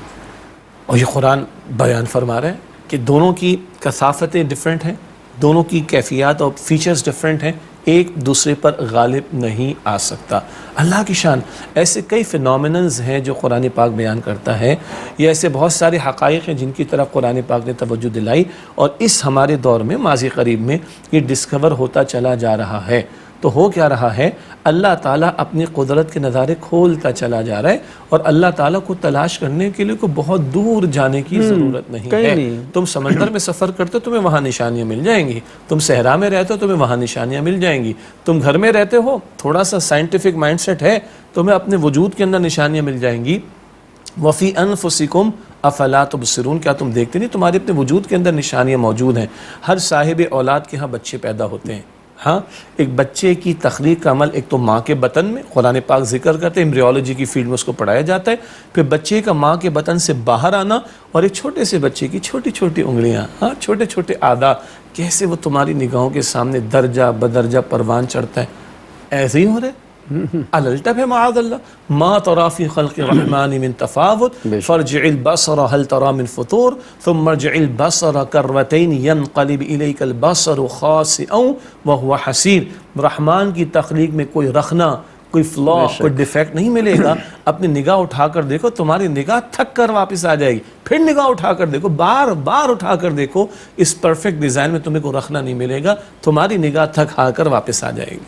اور یہ قرآن بیان فرما رہا ہے کہ دونوں کی کثافتیں ڈیفرنٹ ہیں، دونوں کی کیفیات اور فیچرز ڈیفرنٹ ہیں، ایک دوسرے پر غالب نہیں آ سکتا. اللہ کی شان. ایسے کئی فینومینلز ہیں جو قرآن پاک بیان کرتا ہے، یہ ایسے بہت سارے حقائق ہیں جن کی طرف قرآن پاک نے توجہ دلائی، اور اس ہمارے دور میں ماضی قریب میں یہ ڈسکور ہوتا چلا جا رہا ہے. تو ہو کیا رہا ہے، اللہ تعالیٰ اپنی قدرت کے نظارے کھولتا چلا جا رہا ہے، اور اللہ تعالیٰ کو تلاش کرنے کے لیے کوئی بہت دور جانے کی ضرورت نہیں ہے. تم سمندر میں سفر کرتے ہو تمہیں وہاں نشانیاں مل جائیں گی، تم صحرا میں رہتے ہو تمہیں وہاں نشانیاں مل جائیں گی، تم گھر میں رہتے ہو تھوڑا سا سائنٹیفک مائنڈ سیٹ ہے تمہیں اپنے وجود کے اندر نشانیاں مل جائیں گی. وفی انفسکم افلا تبصرون، کیا تم دیکھتے نہیں تمہارے اپنے وجود کے اندر نشانیاں موجود ہیں. ہر صاحب اولاد کے ہاں بچے پیدا ہوتے ہیں. ہاں، ایک بچے کی تخلیق کا عمل ایک تو ماں کے بطن میں، قرآن پاک ذکر کرتے ہیں، ایمبریولوجی کی فیلڈ میں اس کو پڑھایا جاتا ہے. پھر بچے کا ماں کے بطن سے باہر آنا، اور ایک چھوٹے سے بچے کی چھوٹی چھوٹی انگلیاں، ہاں چھوٹے چھوٹے اعضاء، کیسے وہ تمہاری نگاہوں کے سامنے درجہ بدرجہ پروان چڑھتا ہے. ایسے ہی ہو رہے الٹف ہے معاذ اللہ. ما ترى في خلق الرحمن من تفاوت فارجع البصر هل ترى من فطور ثم ارجع البصر كرتين ينقلب اليك البصر خاسئا وهو حسير. رحمان کی تخلیق میں کوئی رخنا، کوئی فلا، کوئی ڈیفیکٹ نہیں ملے گا. اپنی نگاہ اٹھا کر دیکھو، تمہاری نگاہ تھک کر واپس آ جائے گی. پھر نگاہ اٹھا کر دیکھو، بار بار اٹھا کر دیکھو، اس پرفیکٹ ڈیزائن میں تمہیں کوئی رخنا نہیں ملے گا، تمہاری نگاہ تھک ہار کر واپس آ جائے گی.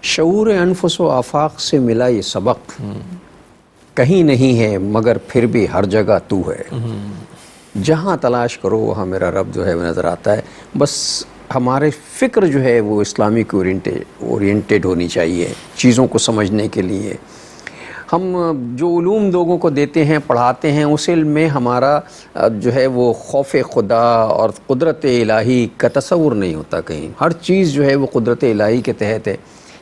شعور انفس و آفاق سے ملا یہ سبق، کہیں نہیں ہے مگر پھر بھی ہر جگہ تو ہے. جہاں تلاش کرو وہاں میرا رب جو ہے وہ نظر آتا ہے. بس ہمارے فکر جو ہے وہ اسلامک اورینٹیڈ ہونی چاہیے چیزوں کو سمجھنے کے لیے. ہم جو علوم لوگوں کو دیتے ہیں، پڑھاتے ہیں، اس علم میں ہمارا جو ہے وہ خوف خدا اور قدرت الہی کا تصور نہیں ہوتا کہیں. ہر چیز جو ہے وہ قدرت الہی کے تحت ہے.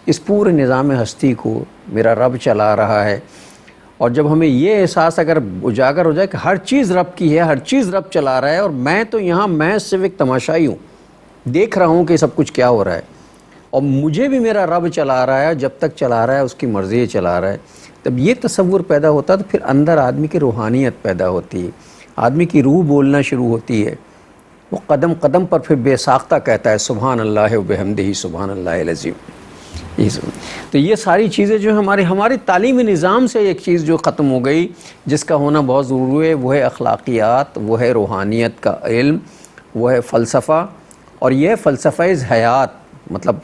اس پورے نظام ہستی کو میرا رب چلا رہا ہے. اور جب ہمیں یہ احساس اگر اجاگر ہو جائے کہ ہر چیز رب کی ہے، ہر چیز رب چلا رہا ہے، اور میں تو یہاں میں صرف ایک تماشائی ہوں، دیکھ رہا ہوں کہ سب کچھ کیا ہو رہا ہے، اور مجھے بھی میرا رب چلا رہا ہے، جب تک چلا رہا ہے اس کی مرضی چلا رہا ہے. تب یہ تصور پیدا ہوتا ہے تو پھر اندر آدمی کی روحانیت پیدا ہوتی ہے، آدمی کی روح بولنا شروع ہوتی ہے. وہ قدم قدم پر پھر بے ساختہ کہتا ہے سبحان اللہ و بحمدہ سبحان اللہ العظیم. تو یہ ساری چیزیں جو ہمارے تعلیمی نظام سے ایک چیز جو ختم ہو گئی، جس کا ہونا بہت ضروری ہے، وہ ہے اخلاقیات، وہ ہے روحانیت کا علم، وہ ہے فلسفہ. اور یہ فلسفہ حیات، مطلب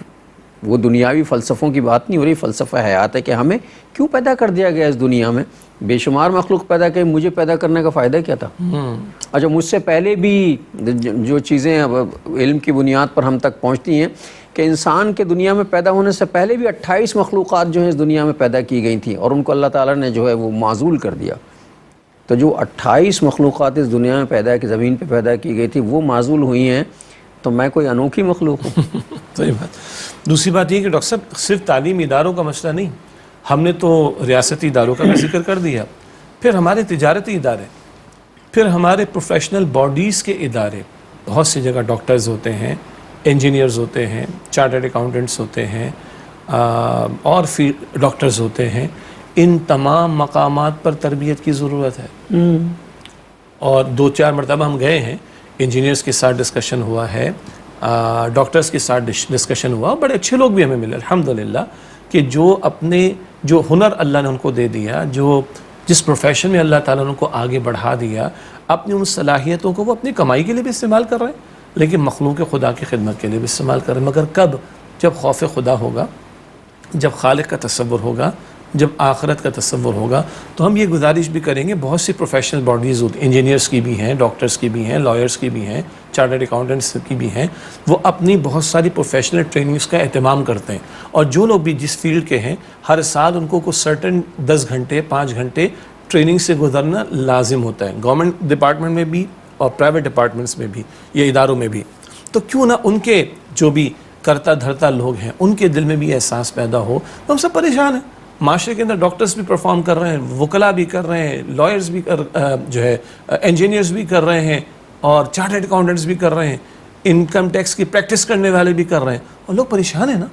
وہ دنیاوی فلسفوں کی بات نہیں ہو رہی، فلسفہ حیات ہے کہ ہمیں کیوں پیدا کر دیا گیا اس دنیا میں. بے شمار مخلوق پیدا کرے، مجھے پیدا کرنے کا فائدہ کیا تھا؟ اچھا، مجھ سے پہلے بھی جو چیزیں علم کی بنیاد پر ہم تک پہنچتی ہیں کہ انسان کے دنیا میں پیدا ہونے سے پہلے بھی 28 مخلوقات جو ہیں اس دنیا میں پیدا کی گئی تھیں، اور ان کو اللہ تعالیٰ نے جو ہے وہ معزول کر دیا. تو جو 28 مخلوقات اس دنیا میں پیدا کی، زمین پہ پیدا کی گئی تھی، وہ معزول ہوئی ہیں، تو میں کوئی انوکھی مخلوق ہوں؟ صحیح بات. دوسری بات یہ کہ ڈاکٹر صاحب صرف تعلیمی اداروں کا مسئلہ نہیں، ہم نے تو ریاستی اداروں کا بھی ذکر کر دیا، پھر ہمارے تجارتی ادارے، پھر ہمارے پروفیشنل باڈیز کے ادارے. بہت سی جگہ ڈاکٹرز ہوتے ہیں، انجینئرز ہوتے ہیں، چارٹرڈ اکاؤنٹنٹس ہوتے ہیں، اور ڈاکٹرز ہوتے ہیں. ان تمام مقامات پر تربیت کی ضرورت ہے. اور 2-4 مرتبہ ہم گئے ہیں، انجینئرز کے ساتھ ڈسکشن ہوا ہے، ڈاکٹرز کے ساتھ ڈسکشن ہوا، بڑے اچھے لوگ بھی ہمیں ملے الحمدللہ، کہ جو ہنر اللہ نے ان کو دے دیا، جس پروفیشن میں اللہ تعالیٰ نے ان کو آگے بڑھا دیا، اپنی ان صلاحیتوں کو وہ اپنی کمائی کے لیے بھی استعمال کر رہے ہیں، لیکن مخلوق خدا کی خدمت کے لیے بھی استعمال کر رہے ہیں. مگر کب؟ جب خوف خدا ہوگا، جب خالق کا تصور ہوگا، جب آخرت کا تصور ہوگا. تو ہم یہ گزارش بھی کریں گے، بہت سی پروفیشنل باڈیز ہوتی ہیں، انجینئرس کی بھی ہیں، ڈاکٹرز کی بھی ہیں، لائرس کی بھی ہیں، چارٹرڈ اکاؤنٹنٹس کی بھی ہیں. وہ اپنی بہت ساری پروفیشنل ٹریننگز کا اہتمام کرتے ہیں، اور جو لوگ بھی جس فیلڈ کے ہیں، ہر سال ان کو کچھ سرٹن 10 گھنٹے 5 گھنٹے ٹریننگ سے گزرنا لازم ہوتا ہے، گورنمنٹ ڈپارٹمنٹ میں بھی اور پرائیویٹ ڈپارٹمنٹس میں بھی یا اداروں میں بھی. تو کیوں نہ ان کے جو بھی کرتا دھرتا لوگ ہیں ان کے دل میں بھی احساس پیدا ہو. ہم سب پریشان ہیں، معاشرے کے اندر ڈاکٹرز بھی پرفارم کر رہے ہیں، وکلاء بھی کر رہے ہیں، لائرز بھی انجینئرز بھی کر رہے ہیں، اور چارٹرڈ اکاؤنٹنٹس بھی کر رہے ہیں، انکم ٹیکس کی پریکٹس کرنے والے بھی کر رہے ہیں، اور لوگ پریشان ہیں نا.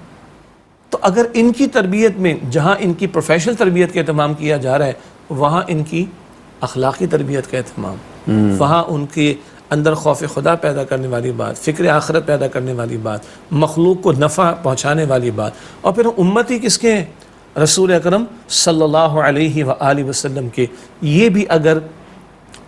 تو اگر ان کی تربیت میں، جہاں ان کی پروفیشنل تربیت کا اہتمام کیا جا رہا ہے، وہاں ان کی اخلاقی تربیت کا اہتمام، وہاں ان کے اندر خوف خدا پیدا کرنے والی بات، فکر آخرت پیدا کرنے والی بات، مخلوق کو نفع پہنچانے والی بات، اور پھر امتی کس کے ہیں؟ رسول اکرم صلی اللہ علیہ وآلہ وسلم کے. یہ بھی اگر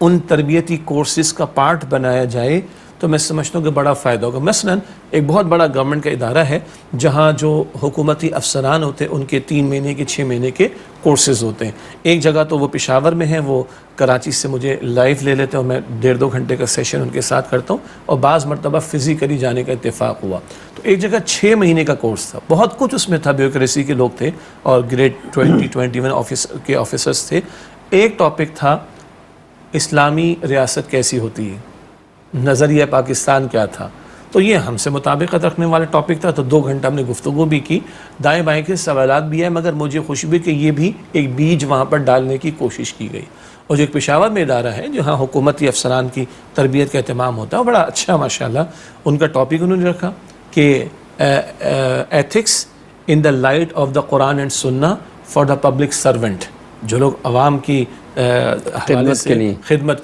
ان تربیتی کورسز کا پارٹ بنایا جائے تو میں سمجھتا ہوں کہ بڑا فائدہ ہوگا. مثلا ایک بہت بڑا گورنمنٹ کا ادارہ ہے جہاں جو حکومتی افسران ہوتے ہیں ان کے 3 مہینے کے 6 مہینے کے کورسز ہوتے ہیں. ایک جگہ تو وہ پشاور میں ہیں، وہ کراچی سے مجھے لائیو لے لیتے ہیں اور میں 1.5-2 گھنٹے کا سیشن ان کے ساتھ کرتا ہوں، اور بعض مرتبہ فزیکلی جانے کا اتفاق ہوا. تو ایک جگہ 6 مہینے کا کورس تھا، بہت کچھ اس میں تھا، بیوروکریسی کے لوگ تھے اور گریڈ 20-21 کے آفیسرز تھے. ایک ٹاپک تھا اسلامی ریاست کیسی ہوتی ہے، نظریہ پاکستان کیا تھا. تو یہ ہم سے مطابقت رکھنے والا ٹاپک تھا، تو 2 گھنٹہ ہم نے گفتگو بھی کی، دائیں بائیں کے سوالات بھی آئے، مگر مجھے خوشی بھی کہ یہ بھی ایک بیج وہاں پر ڈالنے کی کوشش کی گئی. اور جو ایک پشاور میں ادارہ ہے جہاں حکومتی افسران کی تربیت کا اہتمام ہوتا ہے، بڑا اچھا ماشاءاللہ ان کا ٹاپک انہوں نے رکھا کہ ethics in the light of the Quran and سنہ فار دا پبلک سرونٹ. جو لوگ عوام کی خدمت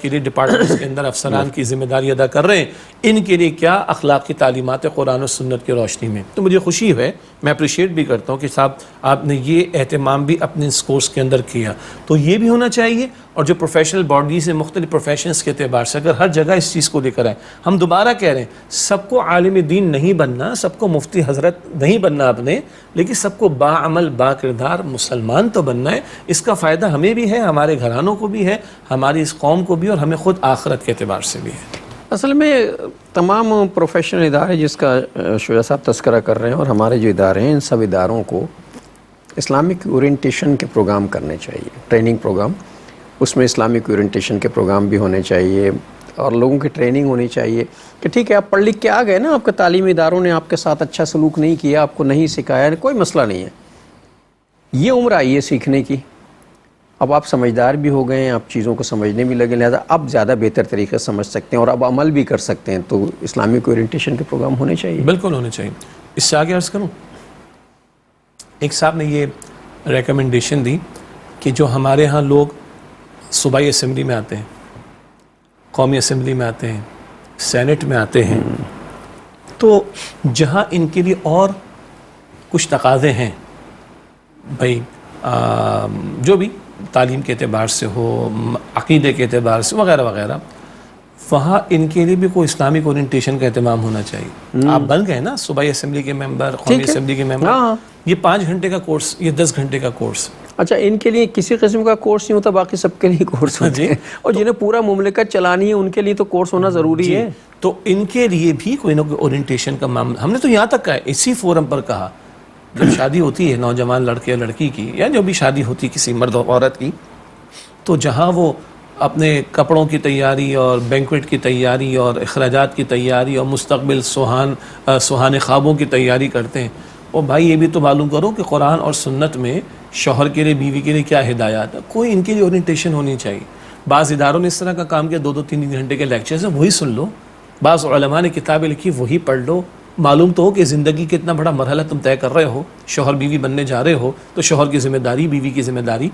کے لیے ڈپارٹمنٹس کے اندر افسران کی ذمہ داری ادا کر رہے ہیں، ان کے لیے کیا اخلاقی تعلیمات قرآن و سنت کی روشنی میں. تو مجھے خوشی ہے، میں اپریشیٹ بھی کرتا ہوں کہ صاحب آپ نے یہ اہتمام بھی اپنے اس کورس کے اندر کیا. تو یہ بھی ہونا چاہیے. اور جو پروفیشنل باڈیز ہیں مختلف پروفیشنز کے اعتبار سے اگر ہر جگہ اس چیز کو لے کر آئیں، ہم دوبارہ کہہ رہے ہیں سب کو عالم دین نہیں بننا، سب کو مفتی حضرت نہیں بننا اپنے، لیکن سب کو باعمل با کردار مسلمان تو بننا ہے. اس کا فائدہ ہمیں بھی ہے، ہمارے گھرانوں کو بھی ہے، ہماری اس قوم کو بھی، اور ہمیں خود آخرت کے اعتبار سے بھی ہے. اصل میں تمام پروفیشنل ادارے جس کا شعیع صاحب تذکرہ کر رہے ہیں، اور ہمارے جو ادارے ہیں، ان سب اداروں کو اسلامک اورینٹیشن کے پروگرام کرنے چاہیے، ٹریننگ پروگرام. اس میں اسلامک اورینٹیشن کے پروگرام بھی ہونے چاہیے، اور لوگوں کی ٹریننگ ہونی چاہیے کہ ٹھیک ہے آپ پڑھ لکھ کے آ گئے نا، آپ کے تعلیمی اداروں نے آپ کے ساتھ اچھا سلوک نہیں کیا، آپ کو نہیں سکھایا، کوئی مسئلہ نہیں ہے. یہ عمر آئی ہے سیکھنے کی، اب آپ سمجھدار بھی ہو گئے ہیں، آپ چیزوں کو سمجھنے بھی لگے، لہٰذا اب زیادہ بہتر طریقے سے سمجھ سکتے ہیں اور اب عمل بھی کر سکتے ہیں. تو اسلامک اورینٹیشن کے پروگرام ہونے چاہیے، بالکل ہونے چاہیے. اس سے آگے عرض کروں، ایک صاحب نے یہ ریکمنڈیشن دی کہ جو ہمارے ہاں لوگ صوبائی اسمبلی میں آتے ہیں، قومی اسمبلی میں آتے ہیں، سینٹ میں آتے ہیں، تو جہاں ان کے لیے اور کچھ تقاضے ہیں بھائی جو بھی تعلیم کے اعتبار سے ہو، عقیدے کے اعتبار سے وغیرہ وغیرہ، وہاں ان کے لیے بھی کوئی اسلامک اورینٹیشن کا اہتمام ہونا چاہیے. آپ بن گئے نا صوبائی اسمبلی کے ممبر، قومی اسمبلی کے ممبر، یہ 5 گھنٹے کا کورس، یہ 10 گھنٹے کا کورس. اچھا، ان کے لیے کسی قسم کا کورس نہیں ہوتا، باقی سب کے لیے کورس ہوتے ہیں، اور جنہیں پورا مملکت چلانی ہے ان کے لیے تو کورس ہونا ضروری ہے. تو ان کے لیے بھی کوئی نہ کوئی اورینٹیشن کا معاملہ. ہم نے تو یہاں تک کہا، اسی فورم پر کہا، جب شادی ہوتی ہے نوجوان لڑکے اور لڑکی کی، یا جو بھی شادی ہوتی کسی مرد و عورت کی، تو جہاں وہ اپنے کپڑوں کی تیاری اور بینکویٹ کی تیاری اور اخراجات کی تیاری اور مستقبل سہانے خوابوں کی تیاری کرتے ہیں، اور بھائی یہ بھی تو معلوم کرو کہ قرآن اور سنت میں شوہر کے لیے بیوی کے لیے کیا ہدایات ہے. کوئی ان کے لیے اورینٹیشن ہونی چاہیے. بعض اداروں نے اس طرح کا کام کیا، 2-2 3 گھنٹے کے لیکچرز ہیں، وہی سن لو. بعض علماء نے کتابیں لکھی، وہی پڑھ لو. معلوم تو ہو کہ زندگی کے اتنا بڑا مرحلہ تم طے کر رہے ہو، شوہر بیوی بننے جا رہے ہو، تو شوہر کی ذمہ داری، بیوی کی ذمہ داری،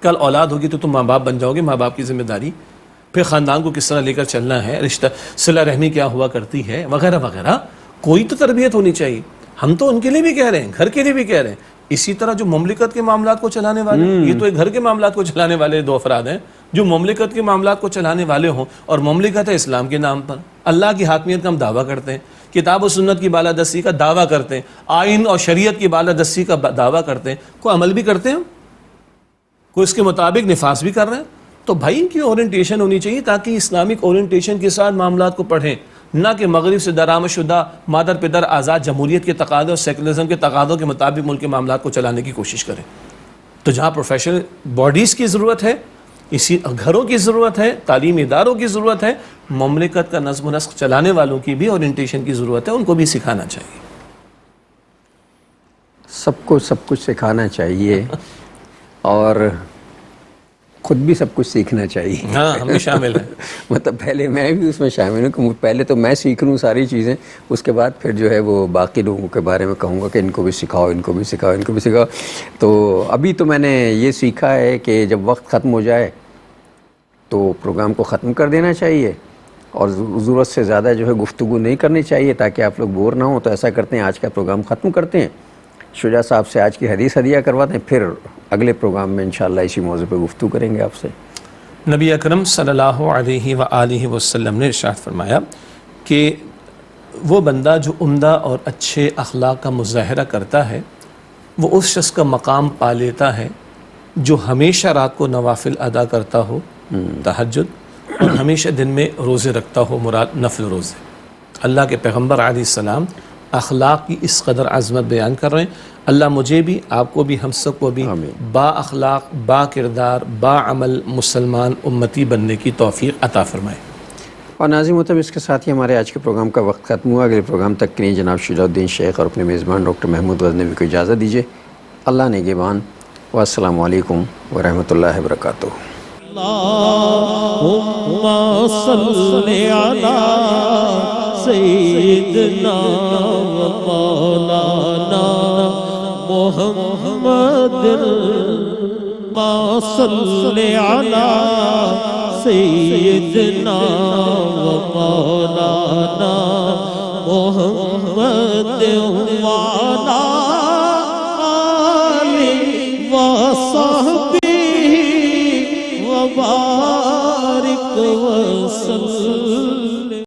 کل اولاد ہوگی تو تم ماں باپ بن جاؤ گے، ماں باپ کی ذمہ داری، پھر خاندان کو کس طرح لے کر چلنا ہے، رشتہ صلہ رحمی کیا ہوا کرتی ہے، وغیرہ وغیرہ. کوئی تو تربیت ہونی چاہیے. ہم تو ان کے لیے بھی کہہ رہے ہیں، گھر کے لیے بھی کہہ رہے ہیں. اسی طرح جو مملکت کے معاملات کو چلانے والے، یہ تو ایک گھر کے معاملات کو چلانے والے 2 افراد ہیں. جو مملکت کے معاملات کو چلانے والے ہوں، اور مملکت ہے اسلام کے نام پر، اللہ کی حاکمیت کا ہم دعویٰ کرتے ہیں، کتاب و سنت کی بالادستی کا دعویٰ کرتے ہیں، آئین اور شریعت کی بالادستی کا دعویٰ کرتے ہیں، کوئی عمل بھی کرتے ہیں، کوئی اس کے مطابق نفاذ بھی کر رہے ہیں. تو بھائی ان کی اورینٹیشن ہونی چاہیے، تاکہ اسلامک اورینٹیشن کے ساتھ معاملات کو پڑھیں، نہ کہ مغرب سے درآمد شدہ مادر پدر آزاد جمہوریت کے تقاضوں اور سیکولرزم کے تقاضوں کے مطابق ملک کے معاملات کو چلانے کی کوشش کریں. تو جہاں پروفیشنل باڈیز کی ضرورت ہے، اسی گھروں کی ضرورت ہے، تعلیمی اداروں کی ضرورت ہے، مملکت کا نظم و نسق چلانے والوں کی بھی اورینٹیشن کی ضرورت ہے، ان کو بھی سکھانا چاہیے. سب کو سب کچھ سکھانا چاہیے، اور خود بھی سب کچھ سیکھنا چاہیے. ہاں، ہم بھی شامل ہیں. مطلب پہلے میں بھی اس میں شامل ہوں، کہ پہلے تو میں سیکھ لوں ساری چیزیں، اس کے بعد پھر جو ہے وہ باقی لوگوں کے بارے میں کہوں گا کہ ان کو بھی سکھاؤ، ان کو بھی سکھاؤ، ان کو بھی سکھاؤ. تو ابھی تو میں نے یہ سیکھا ہے کہ جب وقت ختم ہو جائے تو پروگرام کو ختم کر دینا چاہیے، اور ضرورت سے زیادہ جو ہے گفتگو نہیں کرنی چاہیے، تاکہ آپ لوگ بور نہ ہوں. تو ایسا کرتے ہیں، آج کا پروگرام ختم کرتے ہیں، شجاع صاحب سے آج کی حدیث ہدیہ کرواتے ہیں، پھر اگلے پروگرام میں انشاءاللہ اسی موضوع پہ گفتگو کریں گے آپ سے. نبی اکرم صلی اللہ علیہ وآلہ وسلم نے ارشاد فرمایا کہ وہ بندہ جو عمدہ اور اچھے اخلاق کا مظاہرہ کرتا ہے، وہ اس شخص کا مقام پا لیتا ہے جو ہمیشہ رات کو نوافل ادا کرتا ہو، تہجد، اور ہمیشہ دن میں روزے رکھتا ہو، مراد نفل روزے. اللہ کے پیغمبر علیہ السلام اخلاق کی اس قدر عظمت بیان کر رہے ہیں. اللہ مجھے بھی، آپ کو بھی، ہم سب کو بھی با اخلاق، با کردار، با عمل مسلمان امتی بننے کی توفیق عطا فرمائے. اور ناظرین محترم، اس کے ساتھ ہی ہمارے آج کے پروگرام کا وقت ختم ہوا. اگلے پروگرام تک کے لیے جناب شجاع الدین شیخ اور اپنے میزبان ڈاکٹر محمود غزنوی کو اجازت دیجیے. اللہ نگہبان، والسلام علیکم ورحمۃ اللہ وبرکاتہ. اللہم صلی علی سیدنا و مولانا محمد. صلی علی سیدنا و مولانا محمد وعلی آلہ وصحبہ وبارک وسلم.